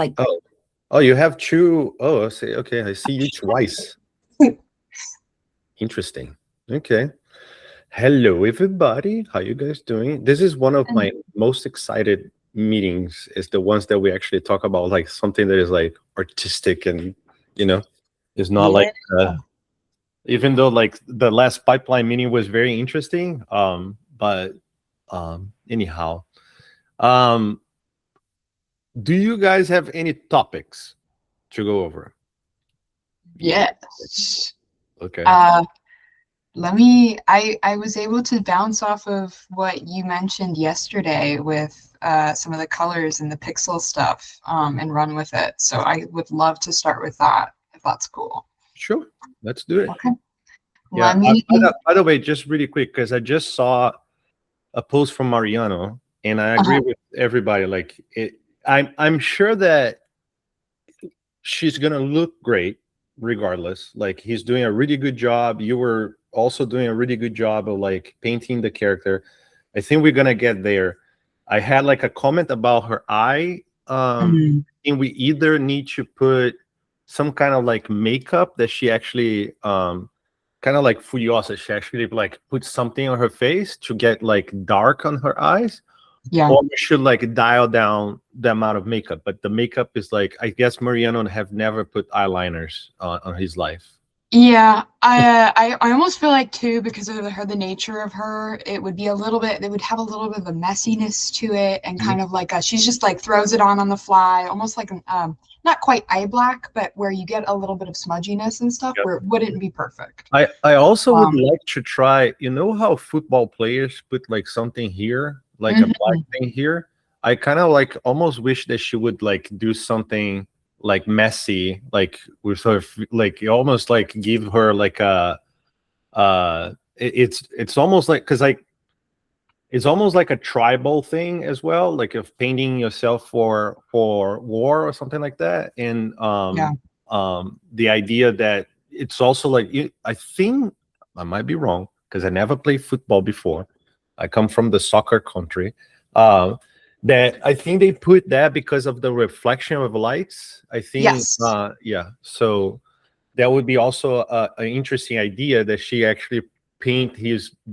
Like, Oh, you have two. Oh, I see. Okay, I see you twice. Interesting. Okay. Hello, everybody. How you guys doing? This is one of my most excited meetings. Is the ones that we actually talk about like something that is like artistic and is not like yeah. even though like the last pipeline meeting was very interesting. But anyhow, um, do you guys have any topics to go over? Yes. Okay. I was able to bounce off of what you mentioned yesterday with some of the colors and the pixel stuff, and run with it. So I would love to start with that, if that's cool. Sure. Let's do it. Okay. Yeah. Let me. By the way, just really quick, because I just saw a post from Mariano, and I agree with everybody. Like, I'm sure that she's gonna look great regardless. Like, he's doing a really good job. You were also doing a really good job of like painting the character. I think we're gonna get there. I had like a comment about her eye. And we either need to put some kind of like makeup that she actually kind of like Furiosa, she actually like put something on her face to get like dark on her eyes. Yeah. Or we should like dial down the amount of makeup. But the makeup is like, I guess Mariano have never put eyeliners on his life. Yeah, I almost feel like too, because of the nature of her, it would be a little bit, it would have a little bit of a messiness to it, and kind of like she's just like throws it on the fly, almost like an not quite eye black, but where you get a little bit of smudginess and stuff, where it wouldn't be perfect. I also would like to try, you know how football players put like something here, like a black thing here? I kind of like almost wish that she would like do something like messy, like with sort of like you almost like give her like a it's almost like, because like it's almost like a tribal thing as well, like of painting yourself for war or something like that. And the idea that it's also like, I think I might be wrong because I never played football before. I come from the soccer country. That I think they put that because of the reflection of lights. I think, Yes. yeah. So that would be also an interesting idea that she actually paint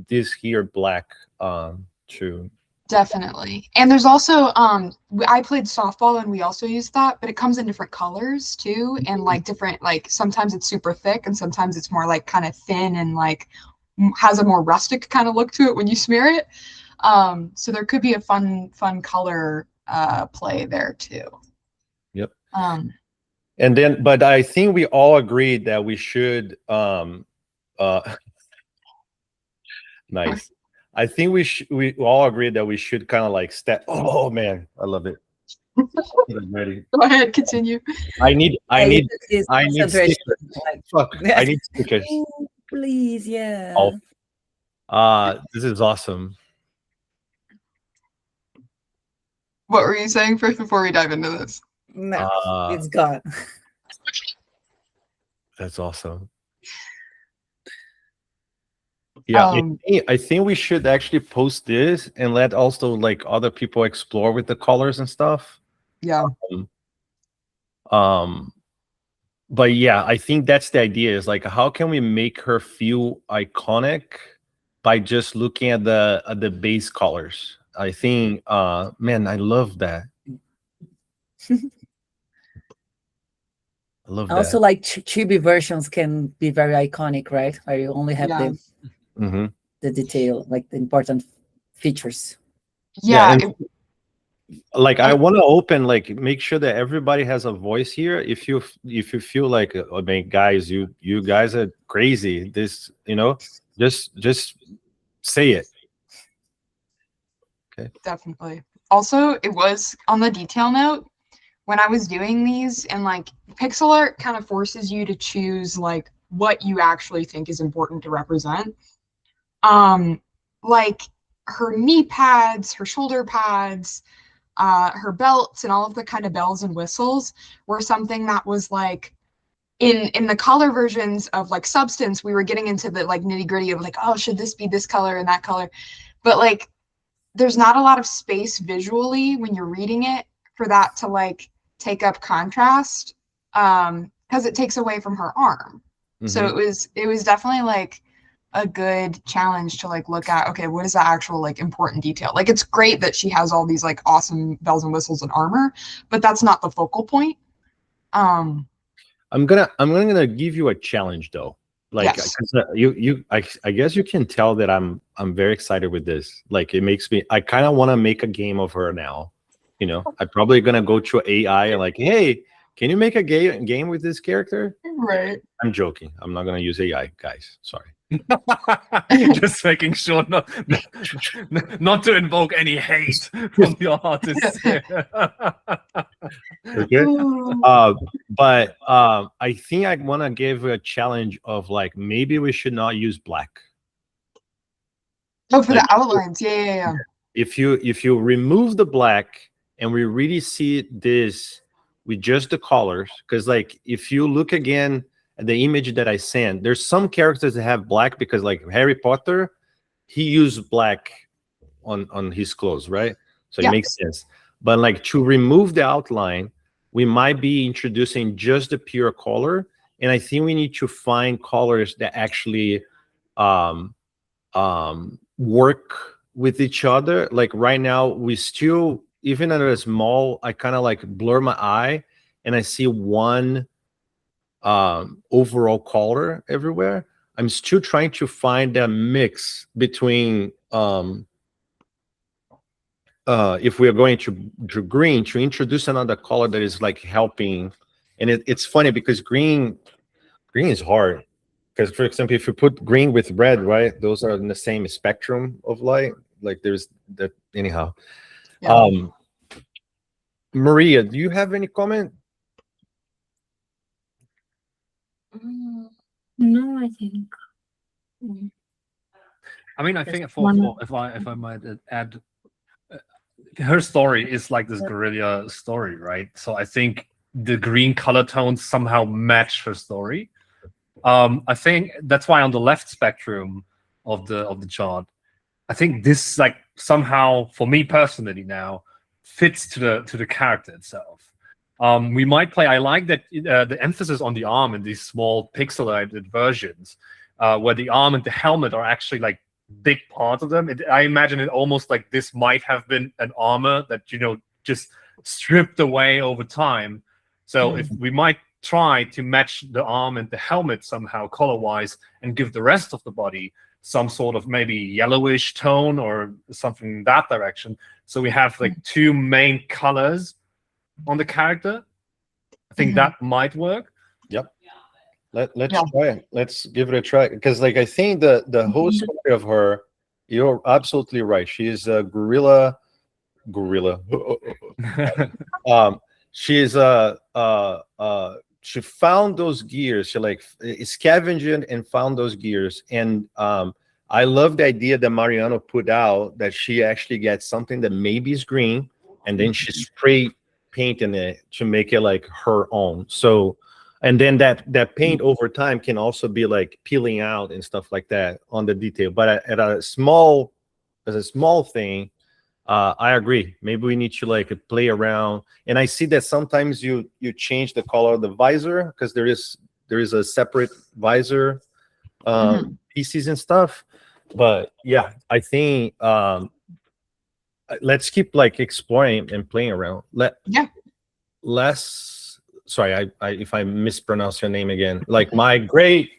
this here black to. Definitely. And there's also I played softball and we also used that, but it comes in different colors too, and like different, like sometimes it's super thick and sometimes it's more like kind of thin and like has a more rustic kind of look to it when you smear it. So there could be a fun color play there too. Yep. And then, but I think we all agreed that we should nice. I think we all agreed that we should kind of like step. Oh man, I love it. I'm ready. Go ahead, continue. I need stickers. Like, Fuck, I need stickers. Please, yeah. This is awesome. What were you saying first before we dive into this? No, it's gone. That's awesome. Yeah, I think we should actually post this and let also like other people explore with the colors and stuff. Yeah. But yeah, I think that's the idea, is like, how can we make her feel iconic by just looking at the base colors? I think, man, I love that. I love that. Also, like chibi versions can be very iconic, right? Where you only have the detail, like the important features. Yeah. Like I want to open, like make sure that everybody has a voice here. If you feel like, I mean, guys, you guys are crazy. This, just say it. Okay. Definitely. Also, it was on the detail note when I was doing these, and like pixel art kind of forces you to choose like what you actually think is important to represent. Like her knee pads, her shoulder pads, her belts, and all of the kind of bells and whistles were something that was like in the color versions of like Substance, we were getting into the like nitty gritty of like, oh, should this be this color and that color? But like, there's not a lot of space visually when you're reading it for that to like take up contrast, because it takes away from her arm. So it was definitely like a good challenge to like look at, okay, what is the actual like important detail? Like it's great that she has all these like awesome bells and whistles and armor, but that's not the focal point. I'm gonna give you a challenge though. Like yes. I guess you can tell that I'm very excited with this. Like it makes me, I kind of want to make a game of her now. You know, I'm probably gonna go to AI and like, hey, can you make a game with this character? Right. I'm joking. I'm not gonna use AI, guys. Sorry. Just making sure not to invoke any hate from the artists. Okay. But I think I want to give a challenge of like maybe we should not use black. Oh, for like, the outlines, yeah. If you remove the black and we really see this with just the colors, because like if you look again at the image that I sent, there's some characters that have black because like Harry Potter, he used black on his clothes, right? So it makes sense. But like to remove the outline, we might be introducing just the pure color, and I think we need to find colors that actually work with each other. Like right now, we still, even at a small, I kind of like blur my eye, and I see one overall color everywhere. I'm still trying to find that mix between if we are going to green, to introduce another color that is like helping. And it's funny because green is hard, because for example, if you put green with red, right, those are in the same spectrum of light. Like there's that anyhow. Maria, do you have any comment? No, I think. I mean, I think if I might add, her story is like this guerrilla story, right? So I think the green color tones somehow match her story. I think that's why on the left spectrum of the chart, I think this like somehow for me personally now fits to the character itself. We might play. I like that the emphasis on the arm in these small pixelated versions, where the arm and the helmet are actually like big part of them. I imagine it almost like this might have been an armor that just stripped away over time. So if we might try to match the arm and the helmet somehow color-wise and give the rest of the body some sort of maybe yellowish tone or something in that direction. So we have like two main colors on the character. I think that might work. Yep. Let's try it. Let's give it a try, because like I think the whole story of her, you're absolutely right. She is a gorilla. She found those gears. She like scavenged and found those gears. And I love the idea that Mariano put out, that she actually gets something that maybe is green, and then she spray paint in it to make it like her own. So, and then that paint over time can also be like peeling out and stuff like that on the detail. But as a small thing, I agree. Maybe we need to like play around. And I see that sometimes you change the color of the visor, because there is a separate visor pieces and stuff. But yeah, I think let's keep like exploring and playing around. Sorry, I if I mispronounce your name again, like my great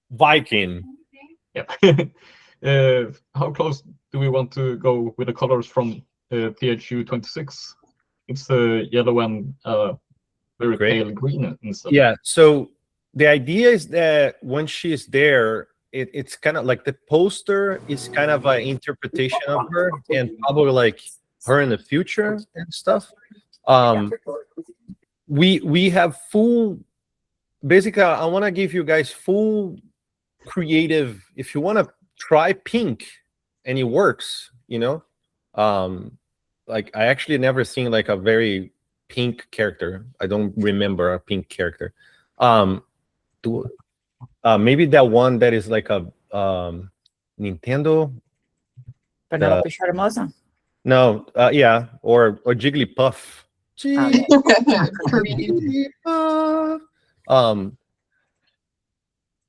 Viking. Yeah. How close do we want to go with the colors from PHU 26? It's yellow and very pale green and stuff. Yeah. So the idea is that when she's there, it's kind of like the poster is kind of an interpretation of her, and probably like her in the future and stuff. We have full. Basically, I want to give you guys full creative. If you want to try pink and it works, like I actually never seen like a very pink character. I don't remember a pink character. Maybe that one that is like a Nintendo. Penelope Charmosa. No, yeah, or Jigglypuff Jigglypuff.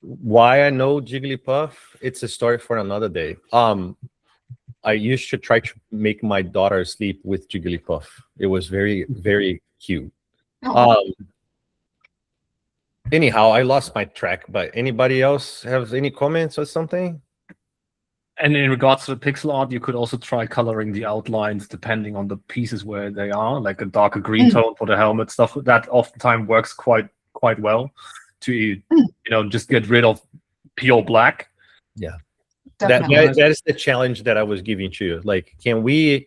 Why I know Jigglypuff? It's a story for another day. I used to try to make my daughter sleep with Jigglypuff. It was very, very cute. Anyhow, I lost my track, but anybody else have any comments or something? And in regards to the pixel art, you could also try coloring the outlines depending on the pieces where they are, like a darker green tone for the helmet stuff. That oftentimes works quite well to just get rid of pure black. Yeah, that is the challenge that I was giving to you. Like, can we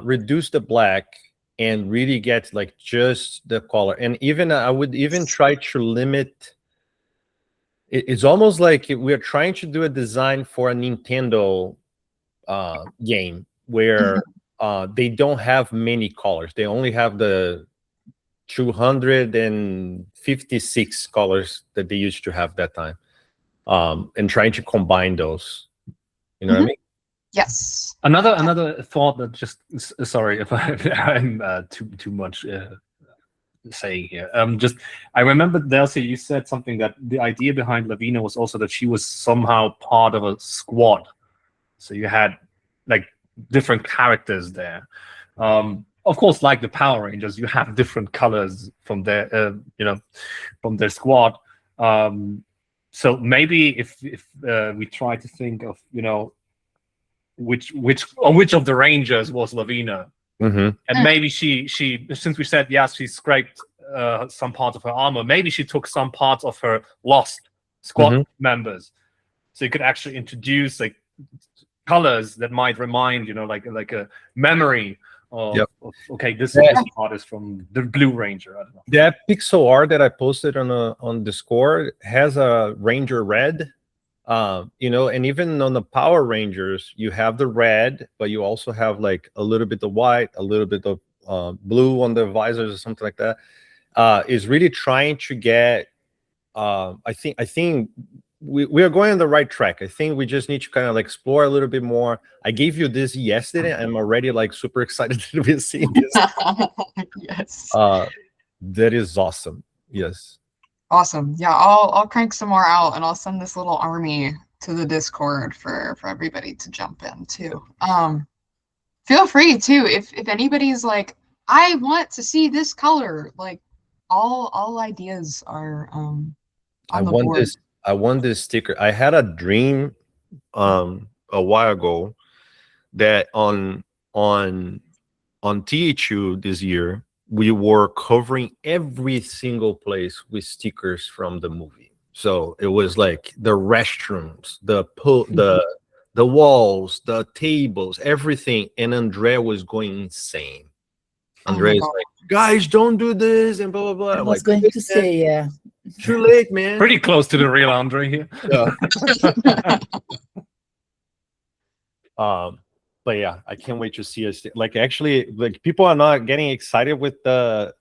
reduce the black and really get like just the color? And even I would even try to limit. It's almost like we're trying to do a design for a Nintendo game where they don't have many colors. They only have the 256 colors that they used to have that time, and trying to combine those. You know what I mean? Yes. Another thought that just sorry if I'm too much saying here. I remember, Delcy, you said something that the idea behind Lavina was also that she was somehow part of a squad. So you had like different characters there. Of course, like the Power Rangers, you have different colors from their from their squad. So maybe if we try to think of which of the Rangers was Lavina. And maybe she since we said yes, she scraped some parts of her armor, maybe she took some parts of her lost squad members, so you could actually introduce like colors that might remind like a memory of okay, this part is from the Blue Ranger. I don't know. That pixel art that I posted on Discord has a Ranger red. And even on the Power Rangers, you have the red, but you also have like a little bit of white, a little bit of blue on the visors or something like that. Is really trying to get. I think we are going on the right track. I think we just need to kind of like explore a little bit more. I gave you this yesterday. I'm already like super excited to be seeing this. Yes. That is awesome. Yes. Awesome. Yeah, I'll crank some more out, and I'll send this little army to the Discord for everybody to jump in too. Feel free too if anybody's like, I want to see this color. Like, all ideas are on the board. I want this sticker. I had a dream a while ago that on THU this year, we were covering every single place with stickers from the movie. So it was like the restrooms, the walls, the tables, everything. And Andrea was going insane. Andrea's like, guys, don't do this, and blah, blah, blah. I was going to say, yeah. Too late, man. Pretty close to the real Andre here. Yeah. But yeah, I can't wait to see us. Like, actually, like, people are not getting excited with the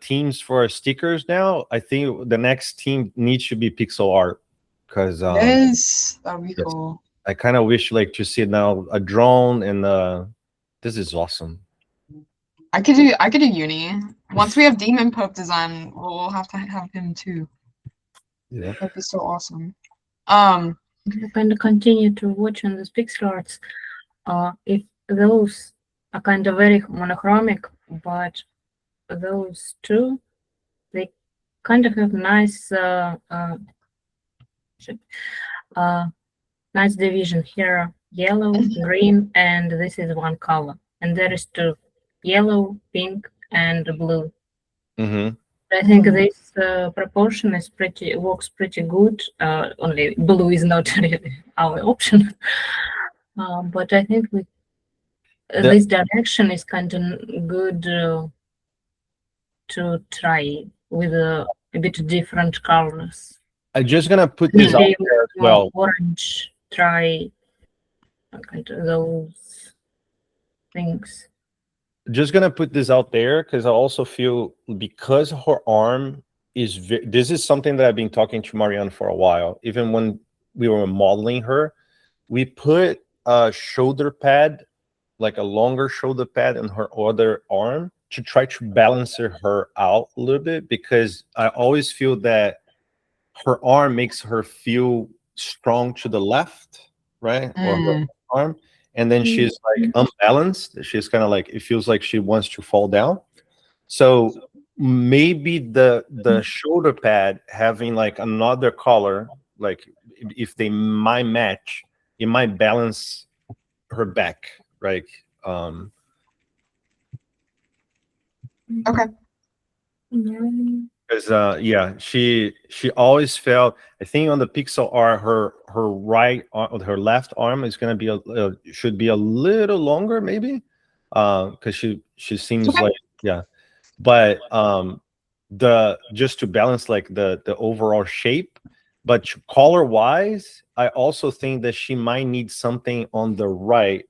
teams for stickers now. I think the next team needs to be pixel art, because yes, that'd be cool. I kind of wish like to see now a drone, and this is awesome. I could do Uni. Once we have Demon Pope design, we'll have to have him too. Yeah, that'd be so awesome. You can continue to watch on these pixel arts. If those are kind of very monochromic, but those two, they kind of have nice nice division here: yellow, green, and this is one color, and there is two: yellow, pink, and blue. I think this proportion is works pretty good. Only blue is not really our option, but I think this direction is kind of good to try with a bit different colors. I'm just gonna put this out there as well. Orange, try kind of those things. Just gonna put this out there because I also feel, because her arm is this is something that I've been talking to Marianne for a while. Even when we were modeling her, we put a shoulder pad like a longer shoulder pad on her other arm to try to balance her out a little bit, because I always feel that her arm makes her feel strong to the left, right? Or her arm. And then she's like unbalanced. She's kind of like, it feels like she wants to fall down. So maybe the shoulder pad having like another color, like if they might match, it might balance her back, right? Okay. Because yeah, she always felt, I think on the pixel art, her right arm, her left arm is gonna be should be a little longer maybe, because she seems like, yeah, but the just to balance like the overall shape, but color wise, I also think that she might need something on the right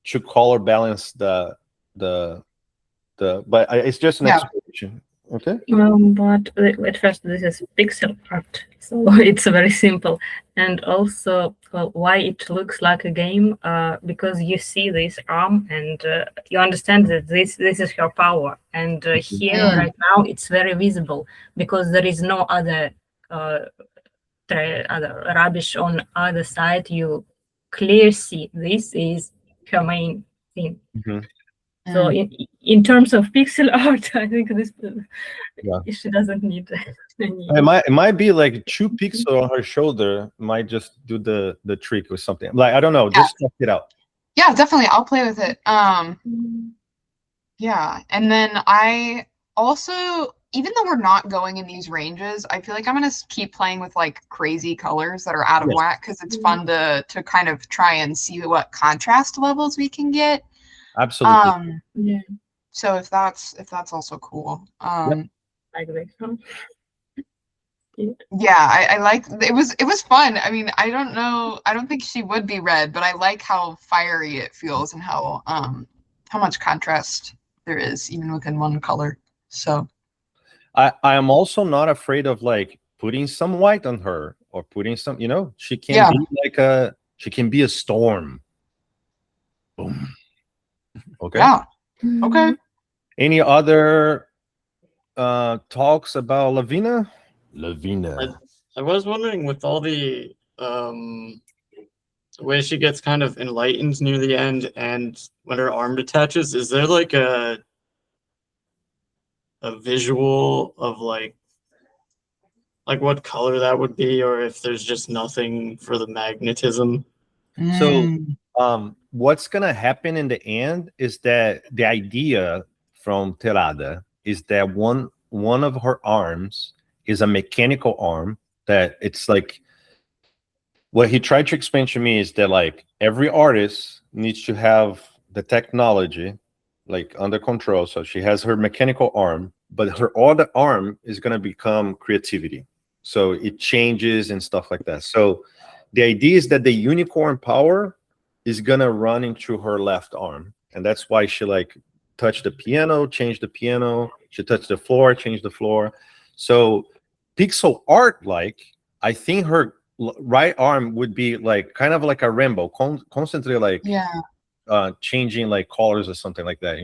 to color balance the but it's just an explanation. Okay. But at first, this is pixel art, so it's very simple. And also, why it looks like a game? Because you see this arm, and you understand that this is her power. And here right now, it's very visible because there is no other other rubbish on other side. You clearly see this is her main thing. So in terms of pixel art, I think this she doesn't need any. It might be like 2 pixels on her shoulder might just do the trick or something. Like, I don't know, just check it out. Yeah, definitely. I'll play with it. Yeah, and then I also, even though we're not going in these ranges, I feel like I'm gonna keep playing with like crazy colors that are out of whack, because it's fun to kind of try and see what contrast levels we can get. Absolutely. Yeah. So if that's also cool. Like this one. Yeah, I like it was fun. I mean, I don't know, I don't think she would be red, but I like how fiery it feels and how much contrast there is even within one color. So I am also not afraid of like putting some white on her or putting some, she can be like she can be a storm. Boom. Okay. Yeah. Okay. Any other talks about Lavina? Lavina. I was wondering, with all the way she gets kind of enlightened near the end, and when her arm detaches, is there like a visual of like what color that would be, or if there's just nothing for the magnetism? So what's gonna happen in the end is that the idea from Terada is that one of her arms is a mechanical arm, that it's like, what he tried to explain to me is that like every artist needs to have the technology like under control. So she has her mechanical arm, but her other arm is going to become creativity. So it changes and stuff like that. So the idea is that the unicorn power is going to run into her left arm. And that's why she like touched the piano, changed the piano. She touched the floor, changed the floor. So pixel art, like, I think her right arm would be like kind of like a rainbow, constantly like changing like colors or something like that,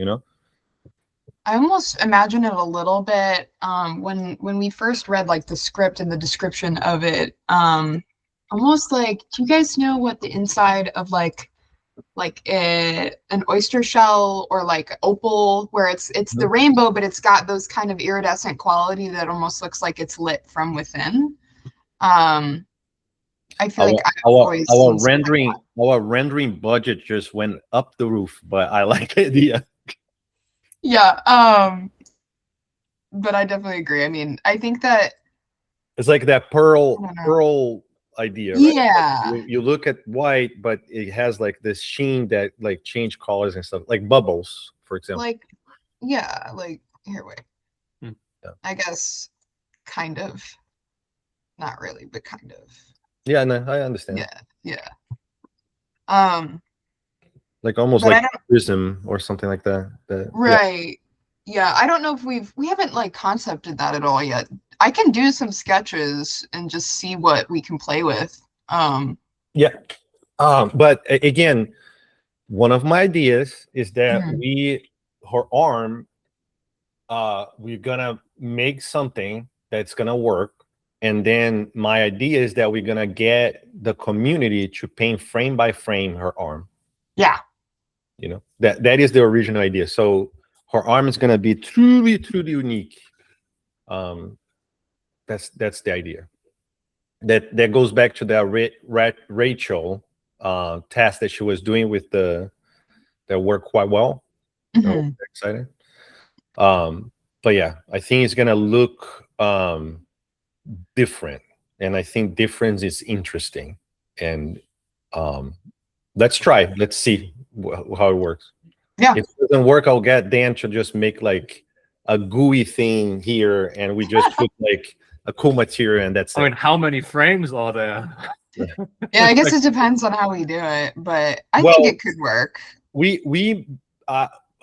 I almost imagine it a little bit when we first read like the script and the description of it, almost like, do you guys know what the inside of like an oyster shell or like opal, where it's the rainbow, but it's got those kind of iridescent quality that almost looks like it's lit from within. I feel like our rendering budget just went up the roof, but I like the idea. Yeah, but I definitely agree. I mean, I think that it's like that pearl idea, right? Yeah. Like you look at white, but it has like this sheen that like change colors and stuff, like bubbles, for example. Like, yeah, like here, wait. Yeah. I guess kind of, not really, but kind of. Yeah, no, I understand. Yeah. Like almost like prism or something like that. Right. Yeah, I don't know if we haven't like concepted that at all yet. I can do some sketches and just see what we can play with. Yeah. But again, one of my ideas is that her arm, we're gonna make something that's gonna work. And then my idea is that we're gonna get the community to paint frame by frame her arm. Yeah. You know, that is the original idea. So her arm is gonna be truly, truly unique. That's the idea. That goes back to that Rachel task that she was doing with that worked quite well. Excited. But yeah, I think it's gonna look different, and I think difference is interesting. And let's try. Let's see how it works. Yeah. If it doesn't work, I'll get Dan to just make like a gooey thing here, and we just put like a cool material, and that's I mean, how many frames are there? Yeah, I guess it depends on how we do it, but I think it could work.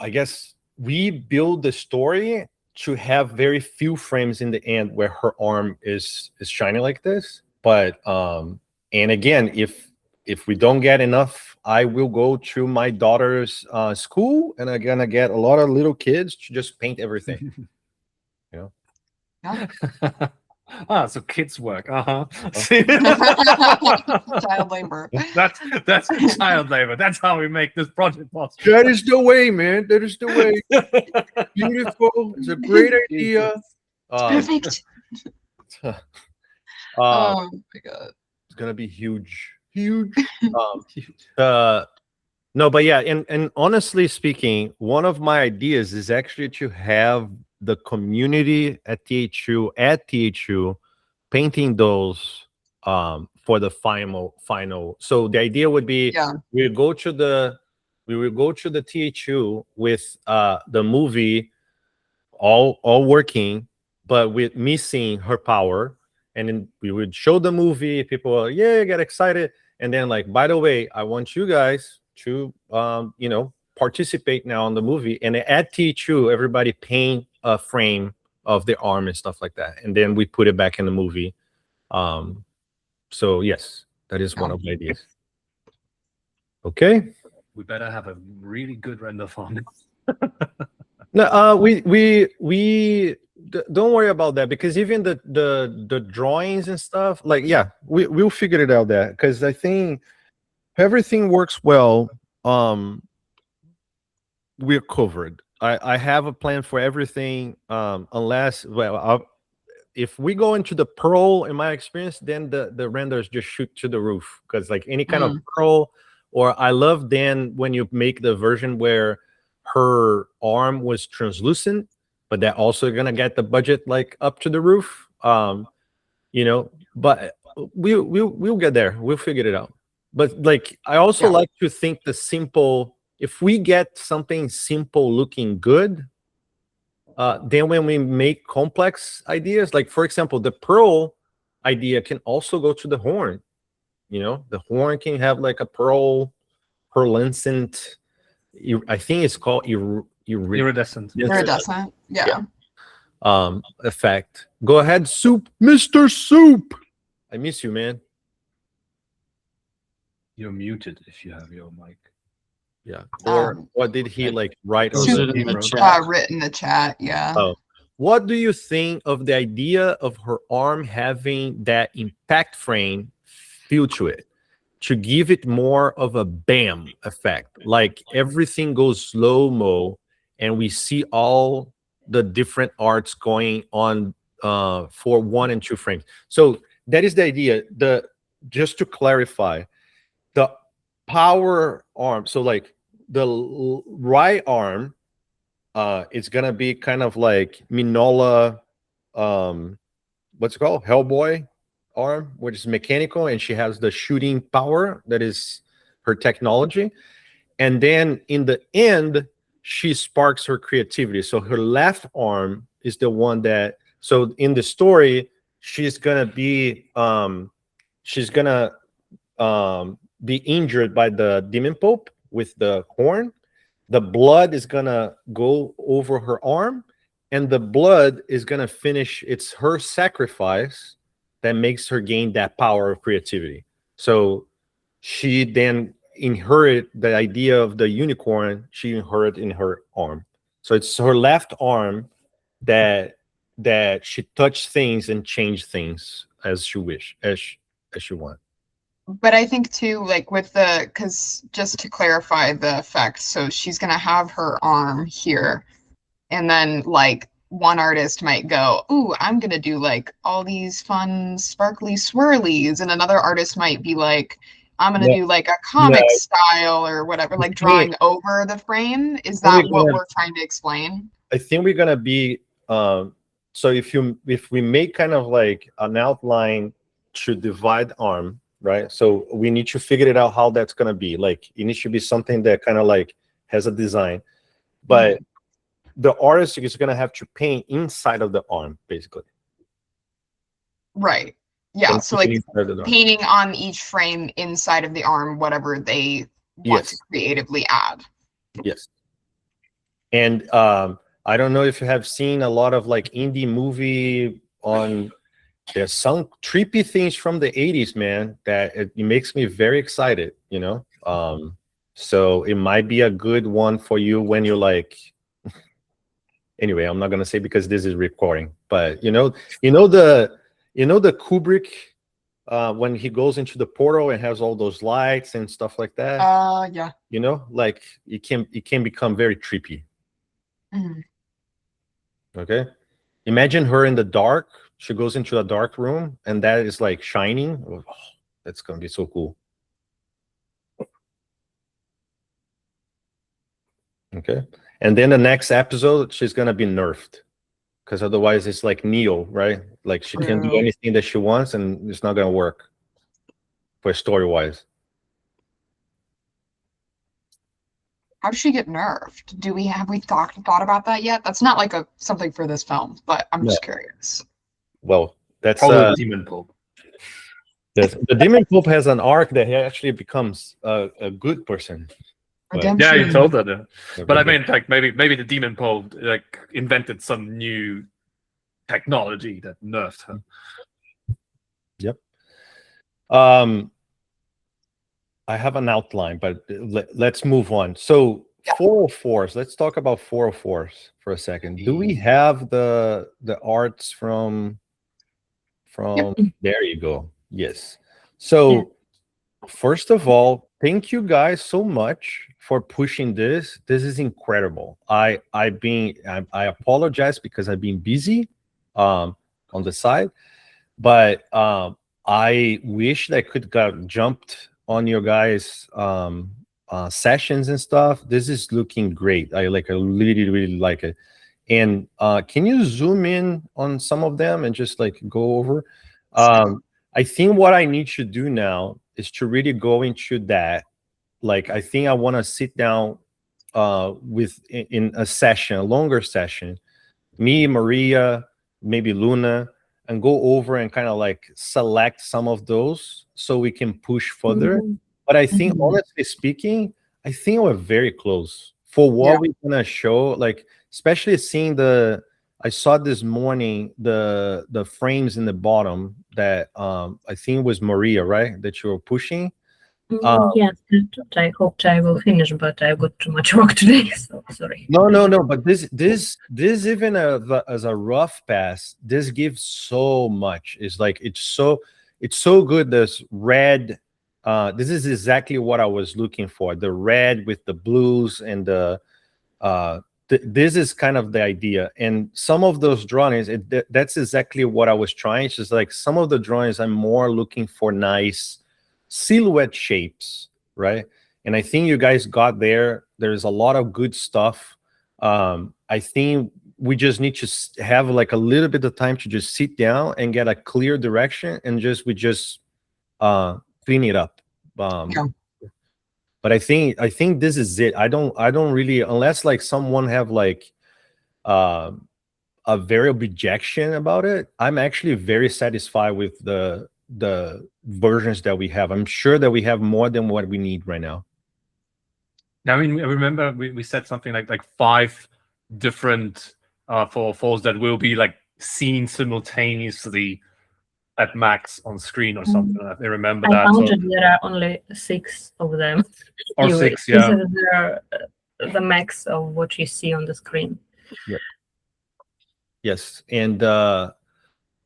I guess we build the story to have very few frames in the end where her arm is shining like this. But and again, if we don't get enough, I will go to my daughter's school, and I'm gonna get a lot of little kids to just paint everything. You know. Yeah. So kids work. Child labor. That's child labor. That's how we make this project possible. That is the way, man. That is the way. Beautiful. It's a great idea. Perfect. Oh my god. It's gonna be huge. No, but yeah, and honestly speaking, one of my ideas is actually to have the community at THU painting those for the final. So the idea would be we will go to the THU with the movie all working, but with missing her power. And then we would show the movie, people get excited, and then like, by the way, I want you guys to participate now in the movie. And at THU, everybody paint a frame of their arm and stuff like that, and then we put it back in the movie. So yes, that is one of the ideas. Okay, we better have a really good render farm. No, we don't worry about that, because even the drawings and stuff, like, we'll figure it out there, because I think everything works well. We're covered. I have a plan for everything, unless, if we go into the pearl, in my experience, then the renders just shoot to the roof, because like any kind of pearl, or I love then when you make the version where her arm was translucent, but that also gonna get the budget like up to the roof. But we'll get there. We'll figure it out. But like, I also like to think the simple, if we get something simple looking good, then when we make complex ideas, like for example, the pearl idea can also go to the horn. The horn can have like a pearlescent, I think it's called iridescent. Iridescent, yeah. Effect. Go ahead, Soup, Mr. Soup. I miss you, man. You're muted if you have your mic. Yeah. Or what did he like write? Soup in the chat. Written in the chat. Yeah. Oh. What do you think of the idea of her arm having that impact frame feel to it, to give it more of a bam effect, like everything goes slow-mo and we see all the different arts going on for 1 and 2 frames? So that is the idea. Just to clarify, the power arm, so like the right arm, it's gonna be kind of like Minola, what's it called, Hellboy arm, which is mechanical, and she has the shooting power that is her technology. And then in the end, she sparks her creativity. So her left arm is the one that, so in the story, she's gonna be injured by the demon pope with the horn. The blood is gonna go over her arm, and the blood is gonna finish. It's her sacrifice that makes her gain that power of creativity. So she then inherit the idea of the unicorn. She inherited in her arm. So it's her left arm that she touched things and changed things as she wish, as she want. But I think too, like with because just to clarify the effect, so she's gonna have her arm here, and then like one artist might go, "Ooh, I'm gonna do like all these fun sparkly swirlies," and another artist might be like, "I'm gonna do like a comic style or whatever, like drawing over the frame." Is that what we're trying to explain? I think we're gonna be so if we make kind of like an outline to divide arm, right? So we need to figure it out how that's gonna be. Like it needs to be something that kind of like has a design, but the artist is gonna have to paint inside of the arm, basically. Right. Yeah. So like painting on each frame inside of the arm, whatever they want to creatively add. Yes. And I don't know if you have seen a lot of like indie movie on. There's some trippy things from the 80s, man, that it makes me very excited, you know? So it might be a good one for you when you're like, anyway, I'm not gonna say because this is recording, but you know the Kubrick when he goes into the portal and has all those lights and stuff like that. Yeah. You know, like it can become very trippy. Okay. Imagine her in the dark. She goes into a dark room and that is like shining. Oh, that's gonna be so cool. Okay. And then the next episode, she's gonna be nerfed. Because otherwise it's like Neo, right? Like she can do anything that she wants and it's not gonna work for story-wise. How does she get nerfed? Have we thought about that yet? That's not like something for this film, but I'm just curious. Well, that's probably Demon Pope. The Demon Pope has an arc that he actually becomes a good person. Yeah, you told that. But I mean, like maybe the Demon Pope like invented some new technology that nerfed her. Yep. I have an outline, but let's move on. So 404s. Let's talk about 404s for a second. Do we have the arts from? There you go. Yes. So first of all, thank you guys so much for pushing this. This is incredible. I apologize because I've been busy on the side, but I wish that I could got jumped on your guys sessions and stuff. This is looking great. I really like it. And can you zoom in on some of them and just like go over? I think what I need to do now is to really go into that. Like, I think I want to sit down in a session, a longer session, me, Maria, maybe Luna, and go over and kind of like select some of those so we can push further. But I think, honestly speaking, I think we're very close for what we're gonna show. Like, especially seeing I saw this morning the frames in the bottom that I think it was Maria, right? That you were pushing. Yes, I hoped I will finish, but I got too much work today, so sorry. No. But this even as a rough pass, this gives so much. It's like it's so good. This red. This is exactly what I was looking for. The red with the blues and the. This is kind of the idea, and some of those drawings. That's exactly what I was trying. It's just like some of the drawings, I'm more looking for nice silhouette shapes, right? And I think you guys got there. There's a lot of good stuff. I think we just need to have like a little bit of time to just sit down and get a clear direction and we just clean it up. But I think this is it. I don't really, unless like someone have like a very objection about it, I'm actually very satisfied with the versions that we have. I'm sure that we have more than what we need right now. I mean, I remember we said something like 5 different 404s that will be like seen simultaneously at max on screen or something. I remember I that. counted there are only 6 of them. Or 6, yeah. They're the max of what you see on the screen. Yep. Yes, and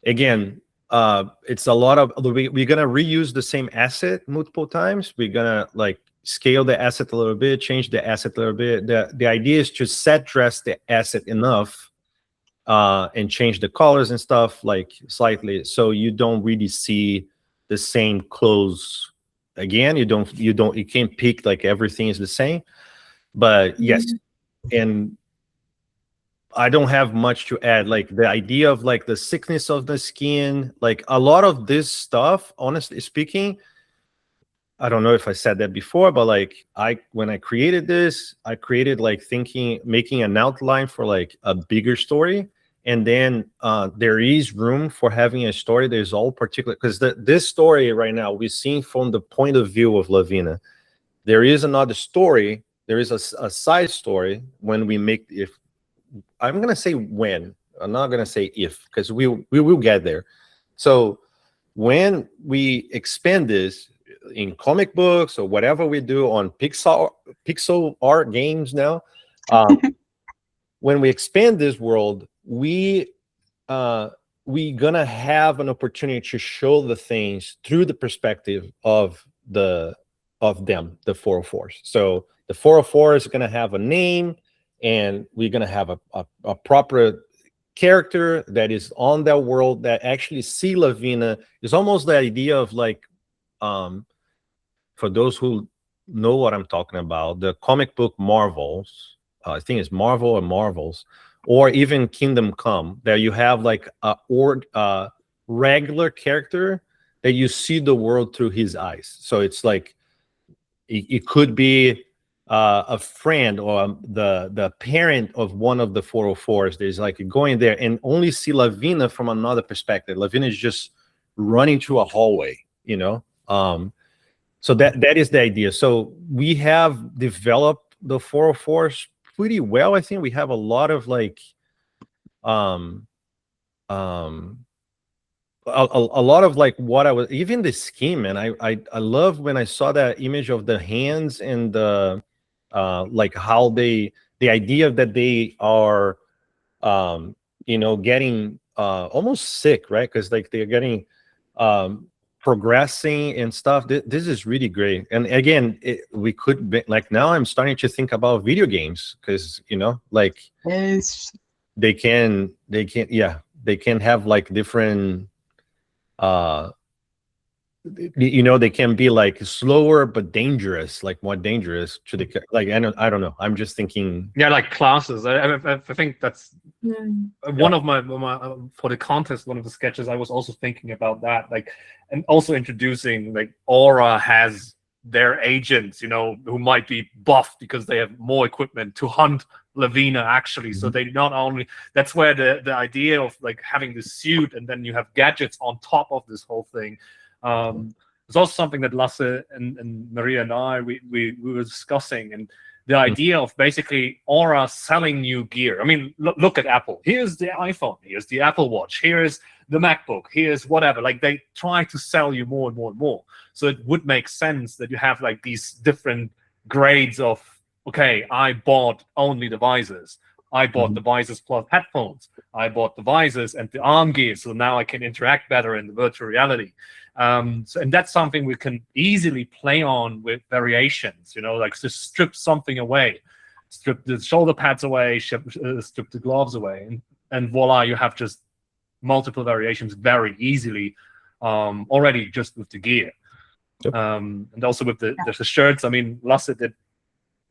again, it's a lot of we're gonna reuse the same asset multiple times. We're gonna like scale the asset a little bit, change the asset a little bit. The idea is to set dress the asset enough and change the colors and stuff like slightly, so you don't really see the same clothes again. You can't pick like everything is the same. But yes, and I don't have much to add. Like the idea of like the thickness of the skin, like a lot of this stuff, honestly speaking, I don't know if I said that before, but like when I created this, I created like making an outline for like a bigger story. And then there is room for having a story that is all particular, because this story right now we're seeing from the point of view of Lavina. There is another story. There is a side story when we make, if I'm gonna say when, I'm not gonna say if, because we will get there. So when we expand this in comic books or whatever we do on pixel art games now, when we expand this world, we gonna have an opportunity to show the things through the perspective of them, the 404s. So the 404 is gonna have a name, and we're gonna have a proper character that is on that world that actually see Lavina. Is almost the idea of like, for those who know what I'm talking about, the comic book Marvels, I think it's Marvel or Marvels, or even Kingdom Come, that you have like a regular character that you see the world through his eyes. So it's like it could be a friend or the parent of one of the 404s. There's like going there and only see Lavina from another perspective. Lavina is just running through a hallway, you know. So that is the idea. So we have developed the 404s pretty well. I think we have a lot of like a lot of like what I was, even the scheme, and I love when I saw that image of the hands and the like how the idea that they are you know, getting almost sick, right? Because like they're getting progressing and stuff. This is really great. And again, we could be, like, now I'm starting to think about video games, because you know, like they can have like different you know, they can be like slower but dangerous, like more dangerous to the, like, I don't know, I'm just thinking, yeah, like classes. I think that's one of my for the contest, one of the sketches, I was also thinking about that, like, and also introducing like Aura has their agents, you know, who might be buffed because they have more equipment to hunt Lavina actually. So they not only, that's where the idea of like having the suit and then you have gadgets on top of this whole thing. It's also something that Lasse and Maria and I we were discussing, and the idea of basically Aura selling new gear. I mean, look at Apple. Here's the iPhone. Here's the Apple Watch. Here's the MacBook. Here's whatever. Like, they try to sell you more and more and more. So it would make sense that you have like these different grades of, okay, I bought only the visors. I bought the visors plus headphones. I bought the visors and the arm gear, so now I can interact better in the virtual reality. And that's something we can easily play on with variations, you know, like just strip something away, strip the shoulder pads away, strip the gloves away, and voila, you have just multiple variations very easily already just with the gear. Yep. And also with the shirts. I mean, Lasse did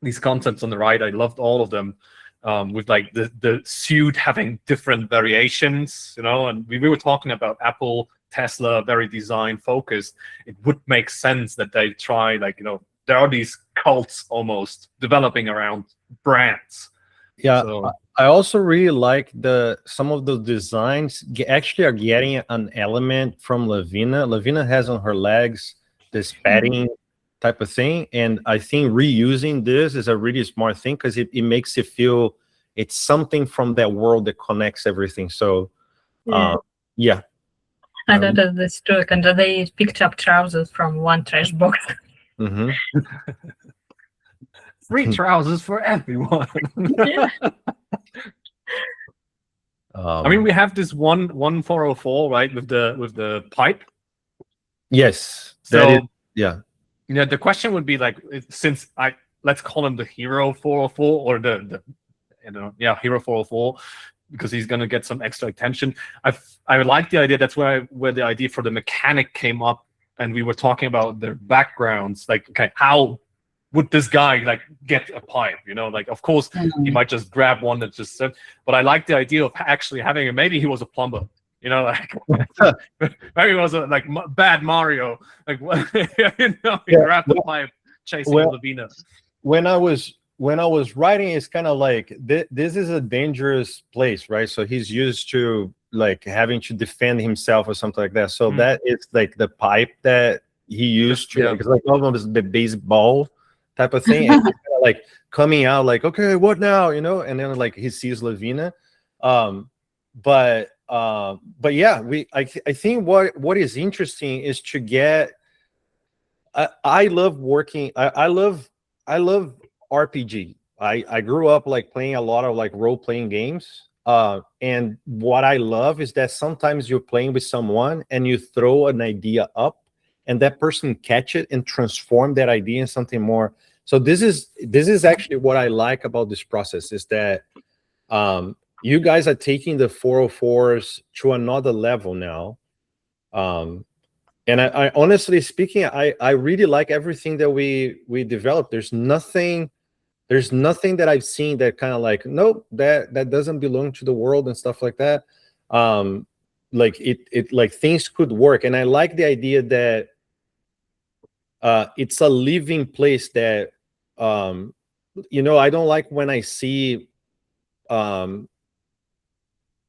these concepts on the right. I loved all of them. With like the suit having different variations, you know, and we were talking about Apple, Tesla, very design focused. It would make sense that they try, like, you know, there are these cults almost developing around brands. Yeah, so, I also really like some of the designs actually are getting an element from Lavina. Lavina has on her legs this padding type of thing, and I think reusing this is a really smart thing, because it makes it feel it's something from that world that connects everything. So yeah. I thought of this too, and they picked up trousers from one trash box. Free trousers for everyone. I mean, we have this one 404, right, with the pipe. Yes. So yeah. The question would be like, since let's call him the hero 404 or the hero 404, because he's gonna get some extra attention. I like the idea. That's where the idea for the mechanic came up, and we were talking about their backgrounds. Like, okay, how would this guy like get a pipe? Like, of course he might just grab one that just. But I like the idea of actually having it. Maybe he was a plumber. Like maybe it was a bad Mario. Like he grabbed the pipe, chasing Lavina. When I was writing, it's kind of like this is a dangerous place, right? So he's used to like having to defend himself or something like that. So that is like the pipe that he used to. It's like almost the baseball type of thing, and he's kind of like coming out like, okay, what now? And then like he sees Lavina, but yeah, I think what is interesting is to get. I love working. I love RPG. I grew up like playing a lot of like role-playing games. And what I love is that sometimes you're playing with someone and you throw an idea up, and that person catch it and transform that idea in something more. So this is actually what I like about this process, is that you guys are taking the 404s to another level now. And I honestly speaking, I really like everything that we developed. There's nothing that I've seen that kind of like, nope, that doesn't belong to the world and stuff like that. Like it like things could work. And I like the idea that it's a living place that I don't like when I see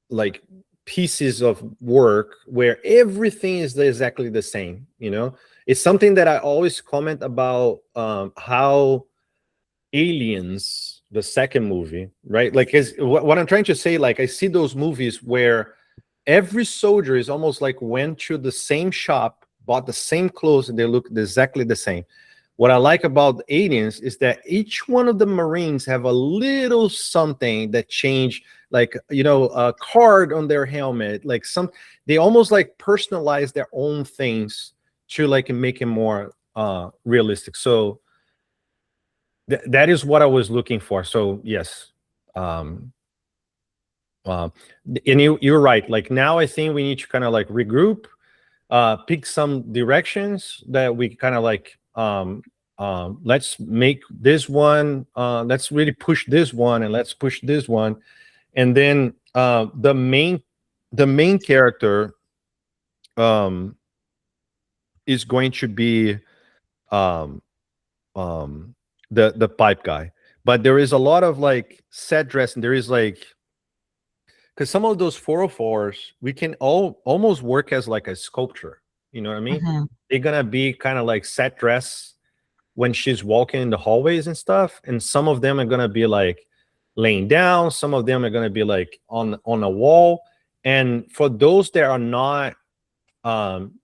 like pieces of work where everything is exactly the same. It's something that I always comment about, how Aliens, the second movie, right? Like, what I'm trying to say, like, I see those movies where every soldier is almost like went to the same shop, bought the same clothes, and they look exactly the same. What I like about Aliens is that each one of the Marines have a little something that changed, like, a card on their helmet, like they almost like personalize their own things to like make it more realistic. So that is what I was looking for. So yes. And you're right. Like now I think we need to kind of like regroup, pick some directions that we kind of like, let's make this one, let's really push this one, and let's push this one. And then the main character is going to be the pipe guy. But there is a lot of like set dress, and there is like, because some of those 404s we can almost work as like a sculpture. You know what I mean? They're gonna be kind of like set dress when she's walking in the hallways and stuff, and some of them are gonna be like laying down, some of them are gonna be like on a wall. And for those that are not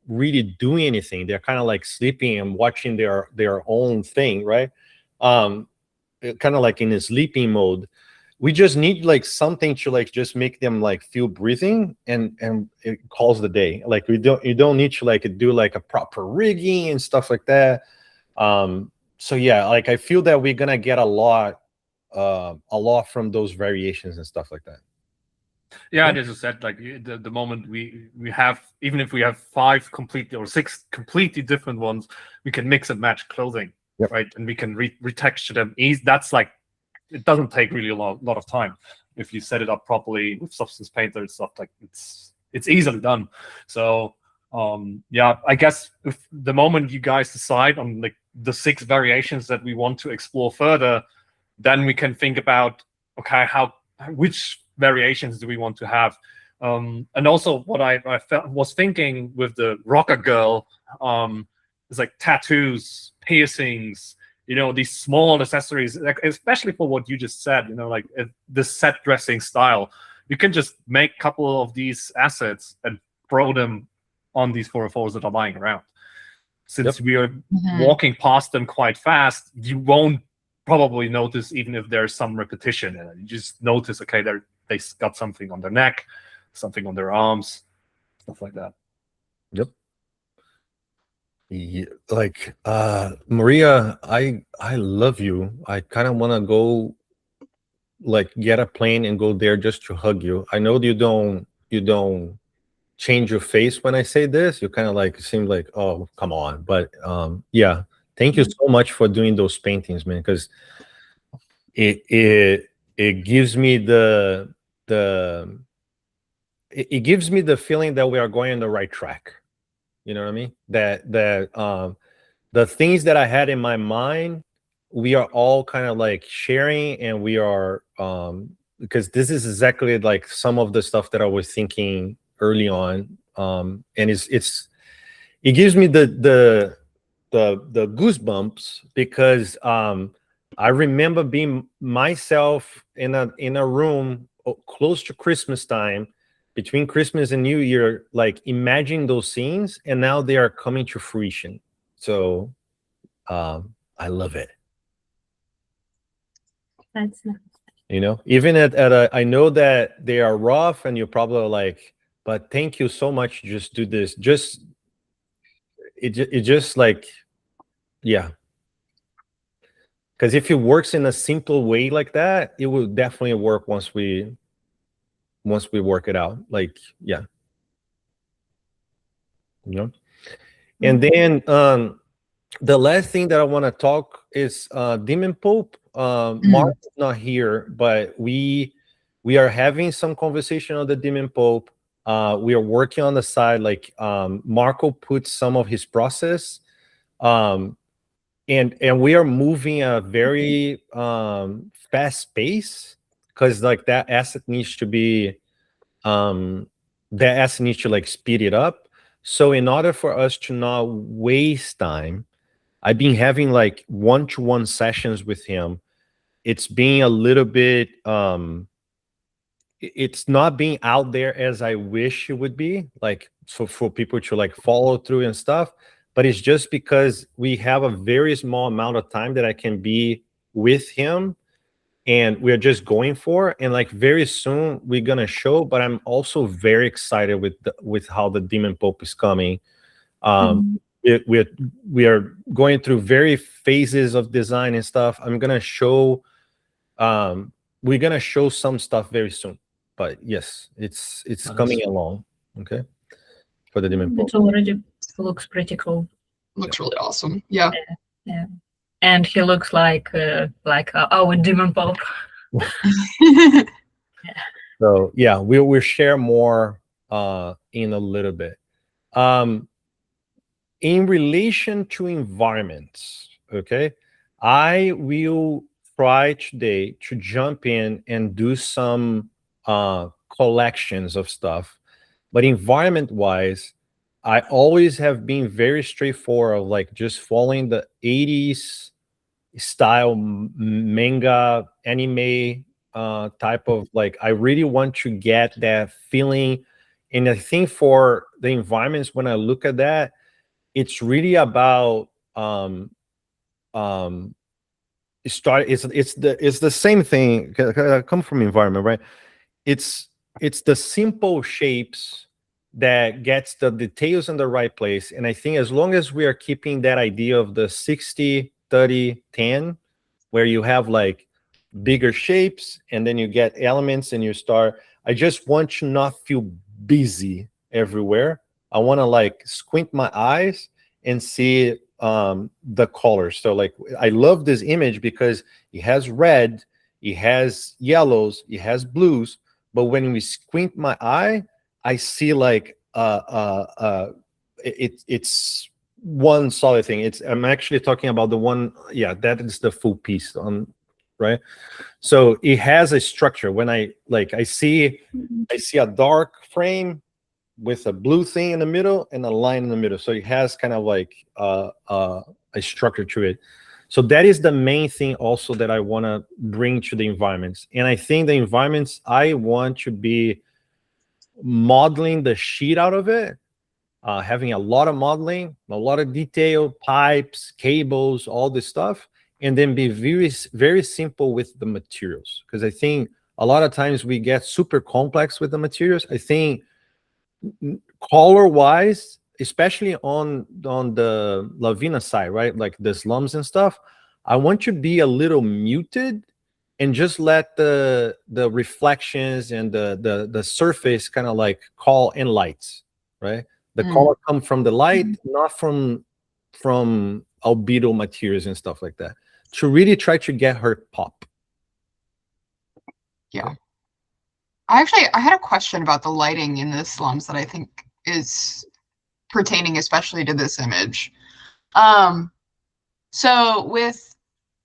really doing anything, they're kind of like sleeping and watching their own thing, right? Kind of like in a sleeping mode. We just need like something to like just make them like feel breathing, and it calls the day. Like you don't need to like do like a proper rigging and stuff like that. So yeah, like I feel that we're gonna get a lot from those variations and stuff like that. Yeah, and as I said, like the moment we have, even if we have 5 completely or 6 completely different ones, we can mix and match clothing, right? And we can retexture them. That's like, it doesn't take really a lot of time if you set it up properly with Substance Painter and stuff. Like it's easily done. So yeah, I guess if the moment you guys decide on like the 6 variations that we want to explore further, then we can think about, okay, which variations do we want to have? And also what I was thinking with the rocker girl is like tattoos, piercings, these small accessories, like, especially for what you just said, like the set dressing style. You can just make a couple of these assets and throw them on these 404s that are lying around. Since we are walking past them quite fast, you won't probably notice even if there's some repetition in it. You just notice, okay, they got something on their neck, something on their arms, stuff like that. Yep. Yeah, like Maria, I love you. I kind of want to go, like, get a plane and go there just to hug you. I know you don't change your face when I say this. You kind of like seem like, oh, come on. But yeah, thank you so much for doing those paintings, man, because it gives me it gives me the feeling that we are going on the right track. You know what I mean? That the things that I had in my mind, we are all kind of like sharing, and we are because this is exactly like some of the stuff that I was thinking early on, and it gives me the goosebumps, because I remember being myself in a room close to Christmas time, between Christmas and New Year, like imagining those scenes, and now they are coming to fruition. So I love it. That's nice. You know, even at a, I know that they are rough, and you're probably like, but thank you so much. Just do this. Just it just like, yeah. Because if it works in a simple way like that, it will definitely work once we work it out. Like, yeah. You know? And then the last thing that I want to talk is Demon Pope. Mark is not here, but we are having some conversation on the Demon Pope. We are working on the side. Like Marco put some of his process, and we are moving a very fast pace, because like that asset needs to be like speed it up. So in order for us to not waste time, I've been having like one-to-one sessions with him. It's being a little bit it's not being out there as I wish it would be, like for people to like follow through and stuff. But it's just because we have a very small amount of time that I can be with him, and we're just going for, and like very soon we're gonna show. But I'm also very excited with how the Demon Pope is coming. We are going through various phases of design and stuff. I'm gonna show we're gonna show some stuff very soon. But yes, it's coming along. Okay, for the Demon Pope. It already looks pretty cool. Looks really awesome. Yeah. Yeah. And he looks like our Demon Pope. So yeah, we'll share more in a little bit. In relation to environments, okay, I will try today to jump in and do some collections of stuff. But environment-wise, I always have been very straightforward, like just following the 80s style manga anime type of, like, I really want to get that feeling. And I think for the environments, when I look at that, it's really about it's the same thing. I come from environment, right? It's the simple shapes that gets the details in the right place. And I think as long as we are keeping that idea of the 60, 30, 10, where you have like bigger shapes and then you get elements and you start, I just want to not feel busy everywhere. I want to like squint my eyes and see the colors. So like, I love this image because it has red, it has yellows, it has blues, but when we squint my eye, I see like it's one solid thing. I'm actually talking about the one, yeah, that is the full piece on, right? So it has a structure. When I see a dark frame with a blue thing in the middle and a line in the middle. So it has kind of like a structure to it. So that is the main thing also that I want to bring to the environments. And I think the environments, I want to be modeling the shit out of it having a lot of modeling, a lot of detail, pipes, cables, all this stuff, and then be very, very simple with the materials. Because I think a lot of times we get super complex with the materials. I think color-wise, especially on the Lavina side, right? Like the slums and stuff, I want you to be a little muted and just let the reflections and the surface kind of like call in lights, right? The color come from the light, not from albedo materials and stuff like that. To really try to get her pop. Yeah. I had a question about the lighting in the slums that I think is pertaining especially to this image. So with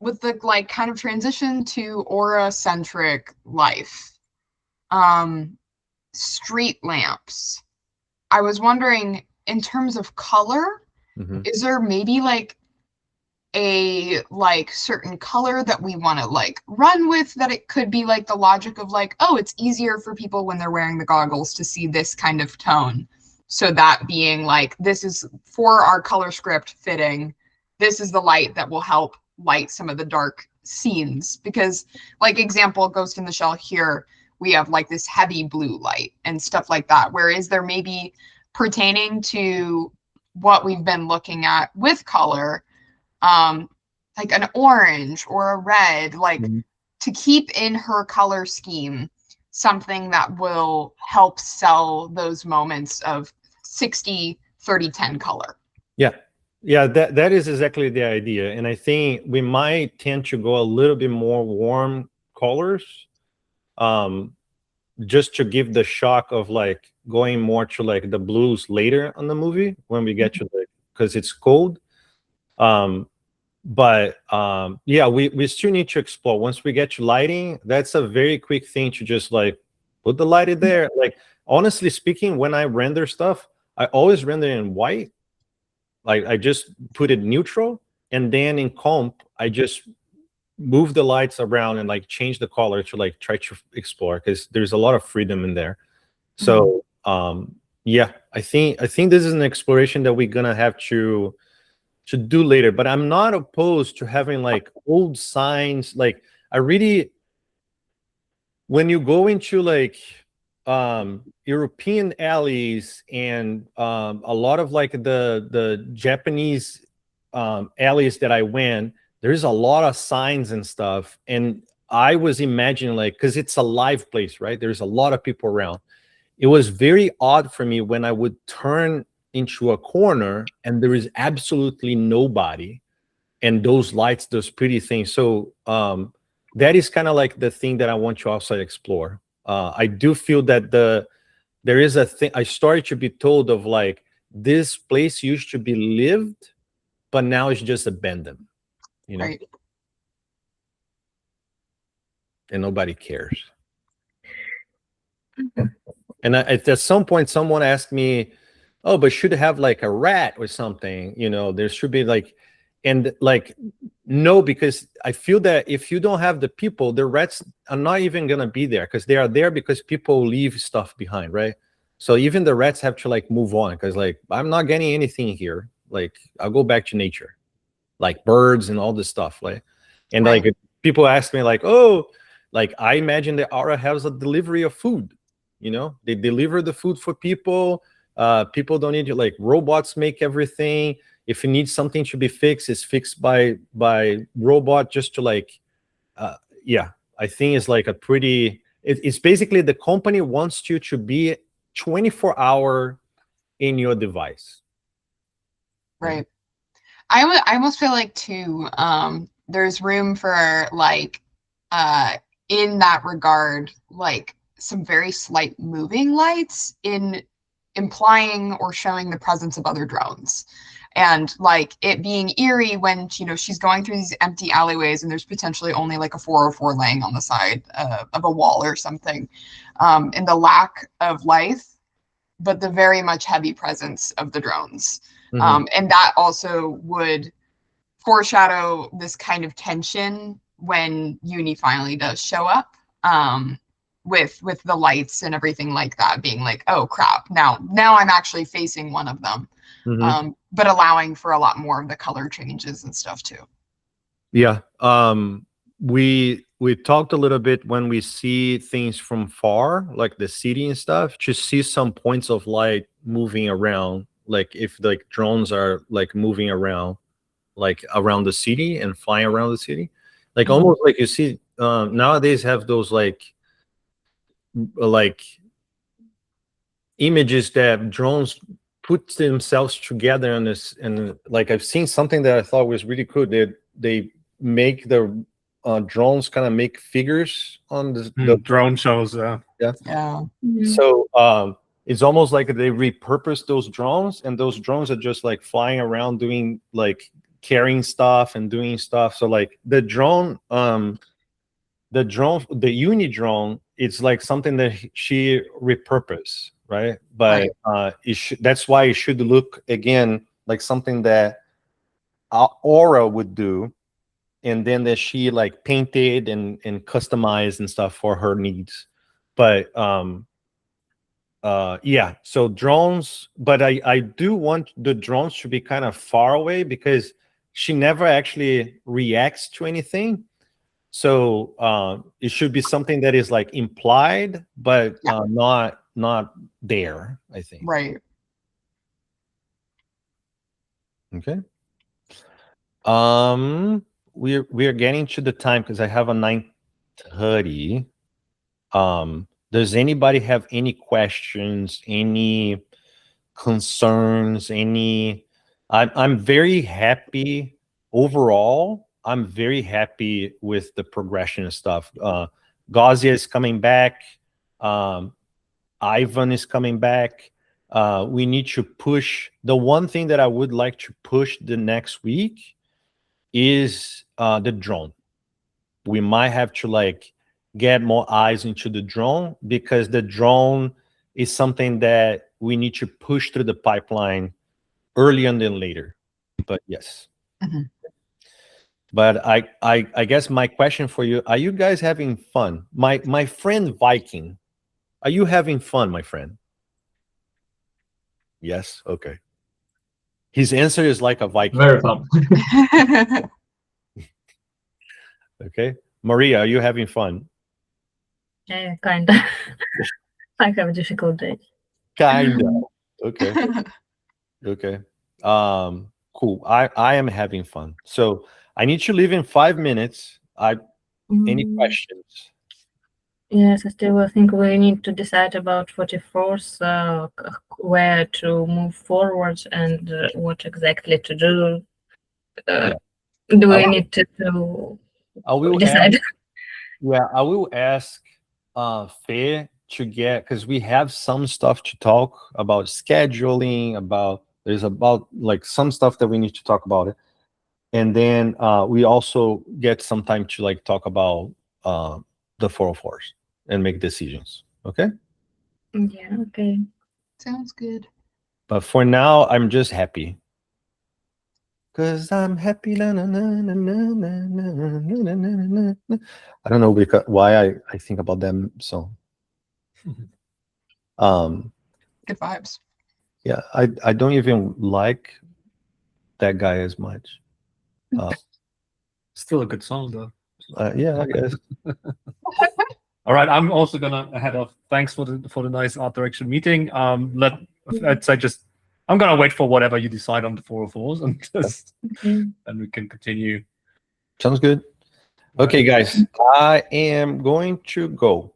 the like kind of transition to aura-centric life, street lamps, I was wondering, in terms of color, is there maybe like a like certain color that we want to like run with, that it could be like the logic of like, oh, it's easier for people when they're wearing the goggles to see this kind of tone, so that being like, this is for our color script fitting, this is the light that will help light some of the dark scenes. Because like example, Ghost in the Shell here, we have like this heavy blue light and stuff like that, whereas there may be pertaining to what we've been looking at with color, like an orange or a red, like to keep in her color scheme something that will help sell those moments of 60, 30, 10 color. Yeah, that is exactly the idea. And I think we might tend to go a little bit more warm colors, just to give the shock of like going more to like the blues later on the movie when we get to the, because it's cold. But yeah, we still need to explore. Once we get to lighting, that's a very quick thing to just like put the light in there. Like honestly speaking, when I render stuff, I always render in white. Like I just put it neutral, and then in comp I just move the lights around and like change the color to like try to explore, because there's a lot of freedom in there. So yeah, I think this is an exploration that we're gonna have to do later. But I'm not opposed to having like old signs. Like I really, when you go into like European alleys and a lot of like the Japanese alleys that I went, there's a lot of signs and stuff, and I was imagining like, because it's a live place, right? There's a lot of people around. It was very odd for me when I would turn into a corner and there is absolutely nobody, and those lights, those pretty things. So that is kind of like the thing that I want to also explore. I do feel that there is a thing I started to be told of, like, this place used to be lived, but now it's just abandoned, you know. Right. And nobody cares. And at some point someone asked me, oh, but should have like a rat or something, you know, there should be like, and like, no, because I feel that if you don't have the people, the rats are not even gonna be there, because they are there because people leave stuff behind, right? So even the rats have to like move on, because like, I'm not getting anything here. Like, I'll go back to nature, like birds and all this stuff, like, and Right. like people ask me like, oh, like I imagine the Aura has a delivery of food, you know, they deliver the food for people. People don't need to, like, robots make everything. If you need something to be fixed, it's fixed by robot, just to like, yeah, I think it's like a pretty, it's basically the company wants you to be 24-hour in your device. Right. I almost feel like too, there's room for like, in that regard, like some very slight moving lights in implying or showing the presence of other drones. And like it being eerie when, you know, she's going through these empty alleyways and there's potentially only like a 404 laying on the side of a wall or something, and the lack of life, but the very much heavy presence of the drones. And that also would foreshadow this kind of tension when Uni finally does show up. with the lights and everything like that, being like, oh crap, now I'm actually facing one of them. But allowing for a lot more of the color changes and stuff too. Yeah. We talked a little bit when we see things from far, like the city and stuff, to see some points of light moving around, like if like drones are like moving around, like around the city and flying around the city, like almost like you see nowadays have those like images that drones put themselves together in this, and like I've seen something that I thought was really cool. They make the drones kind of make figures on the drone shows. Yeah. Mhm. So it's almost like they repurpose those drones, and those drones are just like flying around doing like carrying stuff and doing stuff. So like the uni drone, it's like something that she repurposed, right? But that's why it should look again like something that Aura would do, and then that she like painted and customized and stuff for her needs. But yeah, so drones, but I do want the drones to be kind of far away, because she never actually reacts to anything. So it should be something that is like implied, but not there, I think. Right. Okay. We are getting to the time because I have a 9:30. Does anybody have any questions, any concerns, I'm very happy overall. I'm very happy with the progression and stuff. Gausia is coming back. Ivan is coming back. We need to push. The one thing that I would like to push the next week is the drone. We might have to like get more eyes into the drone, because the drone is something that we need to push through the pipeline earlier than later. But yes. But I guess my question for you, are you guys having fun? My friend Viking, are you having fun, my friend? Yes. Okay. His answer is like a Viking. Very fun. Okay. Maria, are you having fun? Yeah, kind of. I have a difficult day. Kind of. Okay. Okay. Cool. I am having fun. So I need to leave in 5 minutes. Any questions? Yes, I still think we need to decide about 44th, where to move forward and what exactly to do. Do we need to decide? I will ask Faye to get, because we have some stuff to talk about, scheduling, there's about like some stuff that we need to talk about it. And then we also get some time to like talk about the 404s and make decisions. Okay? Yeah, okay. Sounds good. But for now, I'm just happy. Because I'm happy. I don't know why I think about them song. Good vibes. Yeah, I don't even like that guy as much. Still a good song though. Yeah, I guess. All right, I'm also gonna head off. Thanks for the nice art direction meeting. I'd say just I'm gonna wait for whatever you decide on the 404s, and just and we can continue. Sounds good. Okay, guys, I am going to go.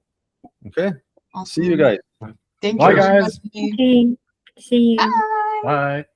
Okay. Awesome. See you guys. Thank Bye, you. guys. Okay. See you. Bye. Bye.